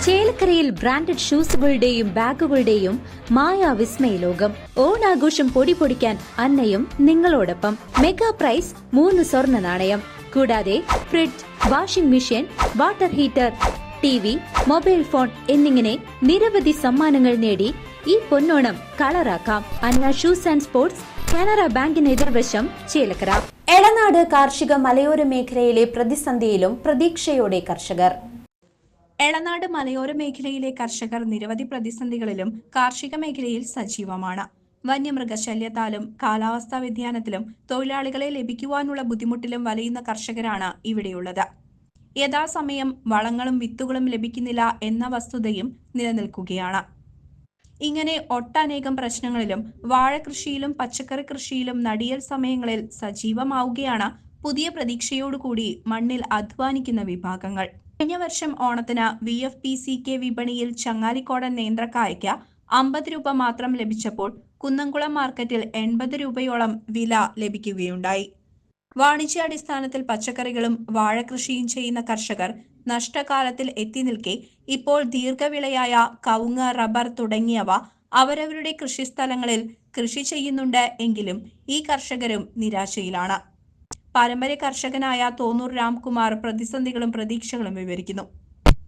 ചേലക്കരയിൽ ബ്രാൻഡഡ് ഷൂസുകളുടെയും ബാഗുകളുടെയും മായാവിസ്മയ ലോകം. ഓണാഘോഷം പൊടിപൊടിക്കാൻ അന്നയും നിങ്ങളോടൊപ്പം. മെഗാ പ്രൈസ് 3 സ്വർണ്ണ നാണയം. കൂടാതെ fridge, washing machine, water heater, TV, mobile phone എന്നിങ്ങനെ നിരവധി സമ്മാനങ്ങൾ നേടി ഈ പൊന്നോണം കളറാക്കാം. അന്ന ഷൂസ് ആൻഡ് സ്പോർട്സ്, കാനറ ബാങ്കിന് എതിർവശം, ചേലക്കര. എളനാട് കാർഷിക മലയോര മേഖലയിലെ പ്രതിസന്ധിയിലും പ്രതീക്ഷയോടെ കർഷകർ. എളനാട് മലയോര മേഖലയിലെ കർഷകർ നിരവധി പ്രതിസന്ധികളിലും കാർഷിക മേഖലയിൽ സജീവമാണ്. വന്യമൃഗശല്യത്താലും കാലാവസ്ഥാ വ്യതിയാനത്തിലും തൊഴിലാളികളെ ലഭിക്കുവാനുള്ള ബുദ്ധിമുട്ടിലും വലയുന്ന കർഷകരാണ് ഇവിടെയുള്ളത്. യഥാസമയം വളങ്ങളും വിത്തുകളും ലഭിക്കുന്നില്ല എന്ന വസ്തുതയും നിലനിൽക്കുകയാണ്. ഇങ്ങനെ ഒട്ടനേകം പ്രശ്നങ്ങളിലും വാഴകൃഷിയിലും പച്ചക്കറി കൃഷിയിലും നടിയൽ സമയങ്ങളിൽ സജീവമാവുകയാണ് പുതിയ പ്രതീക്ഷയോടുകൂടി മണ്ണിൽ അധ്വാനിക്കുന്ന വിഭാഗങ്ങൾ. കഴിഞ്ഞ വർഷം ഓണത്തിന് VFPCK വിപണിയിൽ ചങ്ങാലിക്കോടൻ നേന്ത്രക്കായ്ക്ക് 50 രൂപ മാത്രം ലഭിച്ചപ്പോൾ കുന്നംകുളം മാർക്കറ്റിൽ 80 രൂപയോളം വില ലഭിക്കുകയുണ്ടായി. വാണിജ്യാടിസ്ഥാനത്തിൽ പച്ചക്കറികളും വാഴകൃഷിയും ചെയ്യുന്ന കർഷകർ നഷ്ടകാലത്തിൽ എത്തി നിൽക്കെ ഇപ്പോൾ ദീർഘവിളയായ കവുങ്ങ്, റബ്ബർ തുടങ്ങിയവ അവരവരുടെ കൃഷിസ്ഥലങ്ങളിൽ കൃഷി ചെയ്യുന്നുണ്ട്. എങ്കിലും ഈ കർഷകരും നിരാശയിലാണ്. പാരമ്പര്യ കർഷകനായ തോന്നൂർ രാംകുമാർ പ്രതിസന്ധികളും പ്രതീക്ഷകളും വിവരിക്കുന്നു.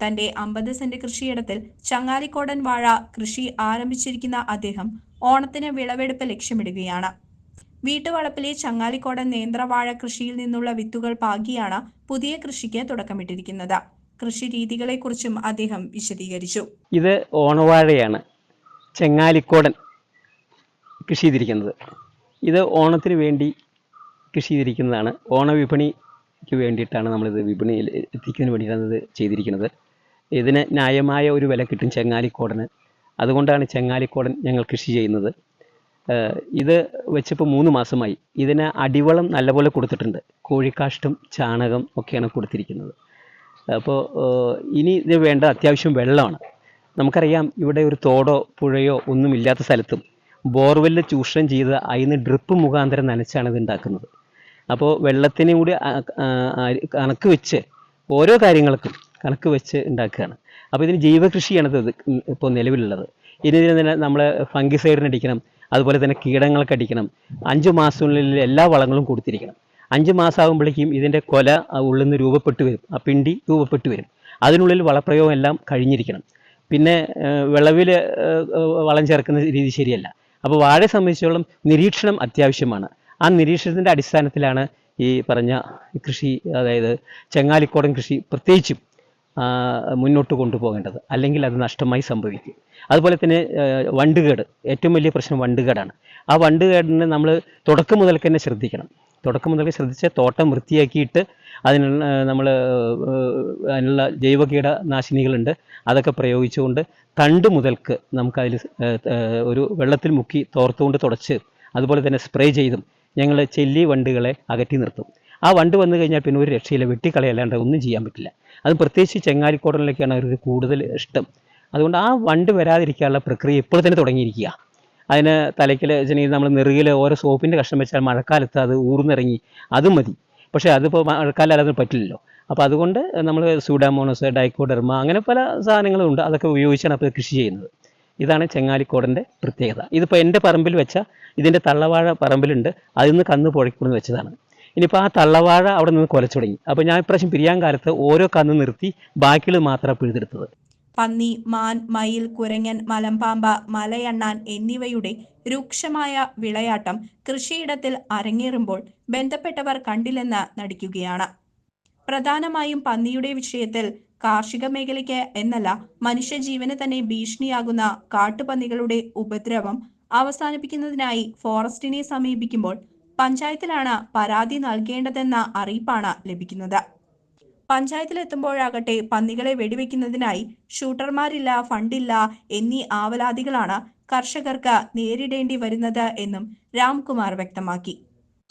തന്റെ 50 സെന്റ് കൃഷിയിടത്തിൽ ചങ്ങാലിക്കോടൻ വാഴ കൃഷി ആരംഭിച്ചിരിക്കുന്ന അദ്ദേഹം ഓണത്തിന് വിളവെടുപ്പ് ലക്ഷ്യമിടുകയാണ്. വീട്ടുവളപ്പിലെ ചങ്ങാലിക്കോടൻ നേന്ത്രവാഴ കൃഷിയിൽ നിന്നുള്ള വിത്തുകൾ പാകിയാണ് പുതിയ കൃഷിക്ക് തുടക്കമിട്ടിരിക്കുന്നത്. കൃഷി രീതികളെക്കുറിച്ചും അദ്ദേഹം വിശദീകരിച്ചു. ഇത് ഓണവാഴയാണ് ചങ്ങാലിക്കോടൻ കൃഷി ചെയ്തിരിക്കുന്നത്. ഇത് ഓണത്തിന് വേണ്ടി കൃഷി ചെയ്തിരിക്കുന്നതാണ്. ഓണവിപണിക്ക് വേണ്ടിയിട്ടാണ് നമ്മളിത് വിപണിയിൽ എത്തിക്കുന്നതിന് വേണ്ടിയിട്ടാണ് ഇത് ചെയ്തിരിക്കുന്നത്. ഇതിന് ന്യായമായ ഒരു വില കിട്ടും ചങ്ങാലിക്കോടന്. അതുകൊണ്ടാണ് ചങ്ങാലിക്കോടൻ ഞങ്ങൾ കൃഷി ചെയ്യുന്നത്. ഇത് വെച്ചപ്പോൾ 3 മാസമായി. ഇതിന് അടിവളം നല്ലപോലെ കൊടുത്തിട്ടുണ്ട്. കോഴിക്കാഷ്ടം, ചാണകം ഒക്കെയാണ് കൊടുത്തിരിക്കുന്നത്. അപ്പോൾ ഇനി ഇത് വേണ്ട അത്യാവശ്യം വെള്ളമാണ്. നമുക്കറിയാം, ഇവിടെ ഒരു തോടോ പുഴയോ ഒന്നുമില്ലാത്ത സ്ഥലത്തും ബോർവെല്ല് ചൂഷണം ചെയ്ത് അതിന് ഡ്രിപ്പ് മുഖാന്തരം നനച്ചാണ് ഇത് ഉണ്ടാക്കുന്നത്. അപ്പോൾ വെള്ളത്തിനും കൂടി കണക്ക് വെച്ച് ഓരോ കാര്യങ്ങൾക്കും കണക്ക് വെച്ച് ഉണ്ടാക്കുകയാണ്. അപ്പോൾ ഇതിന് ജൈവ കൃഷിയാണ് ഇത് ഇപ്പോൾ നിലവിലുള്ളത്. ഇതിന് തന്നെ നമ്മൾ ഫംഗിസൈഡിന് അടിക്കണം, അതുപോലെ തന്നെ കീടങ്ങൾക്ക് അടിക്കണം. 5 മാസത്തിനുള്ളിൽ എല്ലാ വളങ്ങളും കൊടുത്തിരിക്കണം. 5 മാസം ആകുമ്പോഴേക്കും ഇതിൻ്റെ കൊല ഉള്ളിൽ നിന്ന് രൂപപ്പെട്ടു വരും, ആ പിണ്ടി രൂപപ്പെട്ടു വരും. അതിനുള്ളിൽ വളപ്രയോഗം എല്ലാം കഴിഞ്ഞിരിക്കണം. പിന്നെ വിളവിൽ വളം ചേർക്കുന്ന രീതി ശരിയല്ല. അപ്പോൾ വാഴയെ സംബന്ധിച്ചോളം നിരീക്ഷണം അത്യാവശ്യമാണ്. ആ നിരീക്ഷണത്തിൻ്റെ അടിസ്ഥാനത്തിലാണ് ഈ പറഞ്ഞ കൃഷി, അതായത് ചങ്ങാലിക്കോടൻ കൃഷി പ്രത്യേകിച്ചും മുന്നോട്ട് കൊണ്ടുപോകേണ്ടത്. അല്ലെങ്കിൽ അത് നഷ്ടമായി സംഭവിക്കും. അതുപോലെ തന്നെ വണ്ടുകേട്, ഏറ്റവും വലിയ പ്രശ്നം വണ്ടുകേടാണ്. ആ വണ്ടുകേടിനെ നമ്മൾ തുടക്കം മുതൽക്ക് തന്നെ ശ്രദ്ധിക്കണം. തുടക്കം മുതൽക്ക് ശ്രദ്ധിച്ച് തോട്ടം വൃത്തിയാക്കിയിട്ട് അതിനുള്ള ജൈവ കീടനാശിനികളുണ്ട്, അതൊക്കെ പ്രയോഗിച്ചുകൊണ്ട് തണ്ട് മുതൽക്ക് നമുക്കതിൽ ഒരു വെള്ളത്തിൽ മുക്കി തോർത്തുകൊണ്ട് തുടച്ച് അതുപോലെ തന്നെ സ്പ്രേ ചെയ്തും ഞങ്ങൾ ചെല്ലി വണ്ടുകളെ അകറ്റി നിർത്തും. ആ വണ്ട് വന്നു കഴിഞ്ഞാൽ പിന്നെ ഒരു രക്ഷയില്ല, വെട്ടിക്കളയല്ലാണ്ട് ഒന്നും ചെയ്യാൻ പറ്റില്ല. അത് പ്രത്യേകിച്ച് ചങ്ങാലിക്കോടനിലേക്കാണ് അവർക്ക് കൂടുതൽ ഇഷ്ടം. അതുകൊണ്ട് ആ വണ്ട് വരാതിരിക്കാനുള്ള പ്രക്രിയ ഇപ്പോൾ തന്നെ തുടങ്ങിയിരിക്കുക. അതിന് തലയ്ക്കൽ നമ്മൾ നെറുകിൽ ഓരോ സോപ്പിൻ്റെ കഷ്ണം വെച്ചാൽ മഴക്കാലത്ത് അത് ഊർന്നിറങ്ങി അത് മതി. പക്ഷേ അതിപ്പോൾ മഴക്കാലം അല്ലാതെ പറ്റില്ലല്ലോ. അപ്പോൾ അതുകൊണ്ട് നമ്മൾ സൂഡാമോണസ്, ഡൈക്കോഡെർമ അങ്ങനെ പല സാധനങ്ങളുണ്ട്. അതൊക്കെ ഉപയോഗിച്ചാണ് അപ്പോൾ കൃഷി ചെയ്യുന്നത്. ഇതാണ് ചങ്ങാലിക്കോടൻ്റെ പ്രത്യേകത. ഇതിപ്പോൾ എൻ്റെ പറമ്പിൽ വെച്ച ഇതിൻ്റെ തള്ളവാഴ പറമ്പിലുണ്ട്, അതിൽ നിന്ന് കന്ന് പുഴയ്ക്കൊന്ന് വെച്ചതാണ്. ഇനിയിപ്പോൾ ആ തള്ളവാഴ അവിടെ നിന്ന് കുലച്ചു തുടങ്ങി. അപ്പോൾ ഞാൻ ഇപ്രാവശ്യം പിരിയാൻ കാലത്ത് ഓരോ കന്ന് നിർത്തി ബാക്കിയുള്ളത് മാത്രമാണ് പിഴുതെടുത്തത്. പന്നി, മാൻ, മയിൽ, കുരങ്ങൻ, മലമ്പാമ്പ്, മലയണ്ണാൻ എന്നിവയുടെ രൂക്ഷമായ വിളയാട്ടം കൃഷിയിടത്തിൽ അരങ്ങേറുമ്പോൾ ബന്ധപ്പെട്ടവർ കണ്ടില്ലെന്ന് നടിക്കുകയാണ്. പ്രധാനമായും പന്നിയുടെ വിഷയത്തിൽ കാർഷിക മേഖലയ്ക്ക് എന്നല്ല മനുഷ്യജീവന് തന്നെ ഭീഷണിയാകുന്ന കാട്ടുപന്നികളുടെ ഉപദ്രവം അവസാനിപ്പിക്കുന്നതിനായി ഫോറസ്റ്റിനെ സമീപിക്കുമ്പോൾ പഞ്ചായത്തിലാണ് പരാതി നൽകേണ്ടതെന്ന അറിയിപ്പാണ് ലഭിക്കുന്നത്. പഞ്ചായത്തിലെത്തുമ്പോഴാകട്ടെ പന്നികളെ വെടിവെക്കുന്നതിനായി ഷൂട്ടർമാരില്ല, ഫണ്ടില്ല എന്നീ ആവലാതികളാണ് കർഷകർക്ക് നേരിടേണ്ടി വരുന്നത് എന്നും രാംകുമാർ വ്യക്തമാക്കി.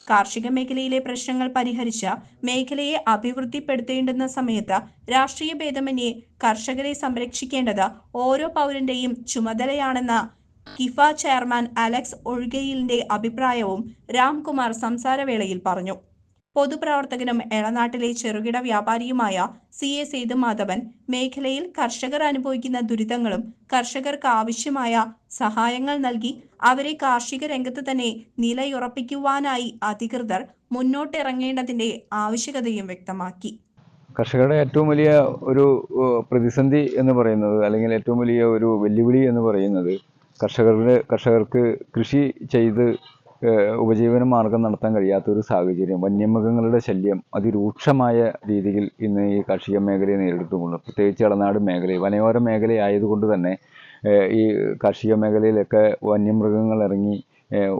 കാർഷിക മേഖലയിലെ പ്രശ്നങ്ങൾ പരിഹരിച്ച് മേഖലയെ അഭിവൃദ്ധിപ്പെടുത്തേണ്ടുന്ന സമയത്ത് രാഷ്ട്രീയ ഭേദമന്യേ കർഷകരെ സംരക്ഷിക്കേണ്ടത് ഓരോ പൗരന്റെയും ചുമതലയാണെന്ന കിഫ ചെയർമാൻ അലക്സ് ഒഴുകയിലിന്റെ അഭിപ്രായവും രാംകുമാർ സംസാരവേളയിൽ പറഞ്ഞു. പൊതുപ്രവർത്തകനും എളനാട്ടിലെ ചെറുകിട വ്യാപാരിയുമായ CA സേതുമാധവൻ മേഖലയിൽ കർഷകർ അനുഭവിക്കുന്ന ദുരിതങ്ങളും കർഷകർക്ക് ആവശ്യമായ സഹായങ്ങൾ നൽകി അവരെ കാർഷിക രംഗത്ത് തന്നെ നിലയുറപ്പിക്കുവാനായി അധികൃതർ മുന്നോട്ടിറങ്ങേണ്ടതിന്റെ ആവശ്യകതയും വ്യക്തമാക്കി. കർഷകരുടെ ഏറ്റവും വലിയ ഒരു പ്രതിസന്ധി എന്ന് പറയുന്നത്, അല്ലെങ്കിൽ ഏറ്റവും വലിയ ഒരു വെല്ലുവിളി എന്ന് പറയുന്നത്, കർഷകർക്ക് കൃഷി ചെയ്ത് ഉപജീവന മാർഗം നടത്താൻ കഴിയാത്തൊരു സാഹചര്യം, വന്യമൃഗങ്ങളുടെ ശല്യം അതിരൂക്ഷമായ രീതിയിൽ ഇന്ന് ഈ കാർഷിക മേഖലയെ നേരിടുന്നുണ്ട്. പ്രത്യേകിച്ച് ഇളനാട് മേഖല വനയോര മേഖലയായതുകൊണ്ട് തന്നെ ഈ കാർഷിക മേഖലയിലൊക്കെ വന്യമൃഗങ്ങൾ ഇറങ്ങി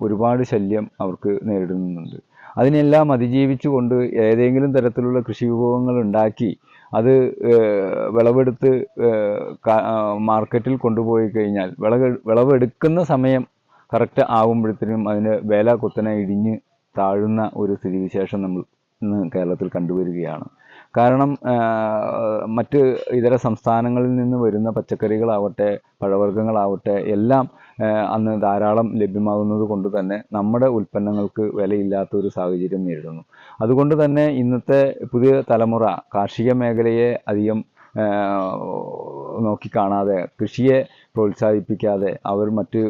ഒരുപാട് ശല്യം അവർക്ക് നേരിടുന്നുണ്ട്. അതിനെല്ലാം അതിജീവിച്ചുകൊണ്ട് ഏതെങ്കിലും തരത്തിലുള്ള കൃഷി വിഭവങ്ങൾ ഉണ്ടാക്കി അത് വിളവെടുത്ത് മാർക്കറ്റിൽ കൊണ്ടുപോയി കഴിഞ്ഞാൽ വിളവെടുക്കുന്ന സമയം കറക്റ്റ് ആകുമ്പോഴത്തേനും അതിന് വില കുത്തനെ ഇടിഞ്ഞ് താഴുന്ന ഒരു സ്ഥിതിവിശേഷം നമ്മൾ ഇന്ന് കേരളത്തിൽ കണ്ടുവരികയാണ്. കാരണം മറ്റ് ഇതര സംസ്ഥാനങ്ങളിൽ നിന്ന് വരുന്ന പച്ചക്കറികളാവട്ടെ പഴവർഗ്ഗങ്ങളാവട്ടെ എല്ലാം അന്ന് ധാരാളം ലഭ്യമാകുന്നത് കൊണ്ട് തന്നെ നമ്മുടെ ഉൽപ്പന്നങ്ങൾക്ക് വിലയില്ലാത്ത ഒരു സാഹചര്യം നേരിടുന്നു. അതുകൊണ്ട് തന്നെ ഇന്നത്തെ പുതിയ തലമുറ കാർഷിക മേഖലയെ അധികം നോക്കിക്കാണാതെ, കൃഷിയെ പ്രോത്സാഹിപ്പിക്കാതെ അവർ മറ്റ്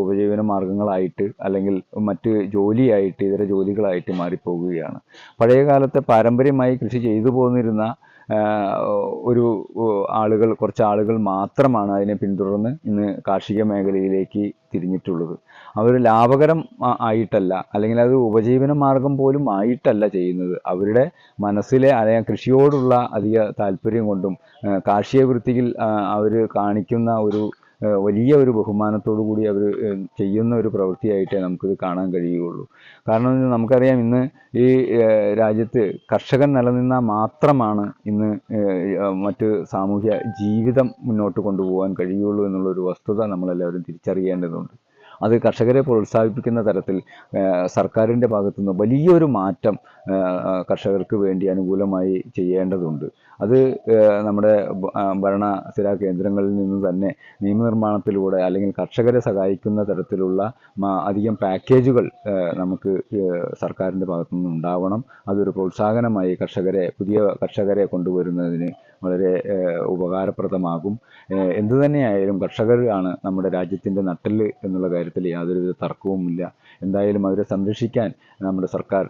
ഉപജീവന മാർഗങ്ങളായിട്ട് അല്ലെങ്കിൽ മറ്റ് ജോലിയായിട്ട് ഇതര ജോലികളായിട്ട് മാറിപ്പോകുകയാണ്. പഴയ കാലത്തെ പാരമ്പര്യമായി കൃഷി ചെയ്തു പോന്നിരുന്ന കുറച്ച് ആളുകൾ മാത്രമാണ് അതിനെ പിന്തുടർന്ന് ഇന്ന് കാർഷിക മേഖലയിലേക്ക് തിരിഞ്ഞിട്ടുള്ളത്. അവർ ലാഭകരം ആയിട്ടല്ല, അല്ലെങ്കിൽ അത് ഉപജീവന മാർഗം പോലും ആയിട്ടല്ല ചെയ്യുന്നത്. അവരുടെ മനസ്സിലെ അല്ലെങ്കിൽ കൃഷിയോടുള്ള അധിക താല്പര്യം കൊണ്ടും കാർഷിക വൃത്തിയിൽ അവർ കാണിക്കുന്ന ഒരു വലിയ ഒരു ബഹുമാനത്തോടു കൂടി അവർ ചെയ്യുന്ന ഒരു പ്രവൃത്തിയായിട്ടേ നമുക്കിത് കാണാൻ കഴിയുകയുള്ളൂ. കാരണം നമുക്കറിയാം, ഇന്ന് ഈ രാജ്യത്ത് കർഷകൻ നിലനിന്നാൽ മാത്രമാണ് ഇന്ന് മറ്റ് സാമൂഹ്യ ജീവിതം മുന്നോട്ട് കൊണ്ടുപോകാൻ കഴിയുള്ളൂ എന്നുള്ളൊരു വസ്തുത നമ്മളെല്ലാവരും തിരിച്ചറിയേണ്ടതുണ്ട്. അത് കർഷകരെ പ്രോത്സാഹിപ്പിക്കുന്ന തരത്തിൽ സർക്കാരിൻ്റെ ഭാഗത്തുനിന്ന് വലിയൊരു മാറ്റം കർഷകർക്ക് വേണ്ടി അനുകൂലമായി ചെയ്യേണ്ടതുണ്ട്. അത് നമ്മുടെ ഭരണസ്ഥിര കേന്ദ്രങ്ങളിൽ നിന്ന് തന്നെ നിയമനിർമ്മാണത്തിലൂടെ അല്ലെങ്കിൽ കർഷകരെ സഹായിക്കുന്ന തരത്തിലുള്ള അധികം പാക്കേജുകൾ നമുക്ക് സർക്കാരിൻ്റെ ഭാഗത്തുനിന്ന് ഉണ്ടാവണം. അതൊരു പ്രോത്സാഹനമായി പുതിയ കർഷകരെ കൊണ്ടുവരുന്നതിന് വളരെ ഉപകാരപ്രദമാകും. എന്തു തന്നെയായാലും കർഷകരാണ് നമ്മുടെ രാജ്യത്തിൻ്റെ നട്ടെല്ല് എന്നുള്ള കാര്യത്തിൽ യാതൊരുവിധ തർക്കവുമില്ല. എന്തായാലും അവരെ സംരക്ഷിക്കാൻ നമ്മുടെ സർക്കാർ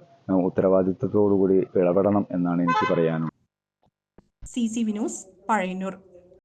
ഉത്തരവാദിത്വത്തോടുകൂടി ഇടപെടണം എന്നാണ് എനിക്ക് പറയാനുള്ളത്. CCV news, Pazhayannur.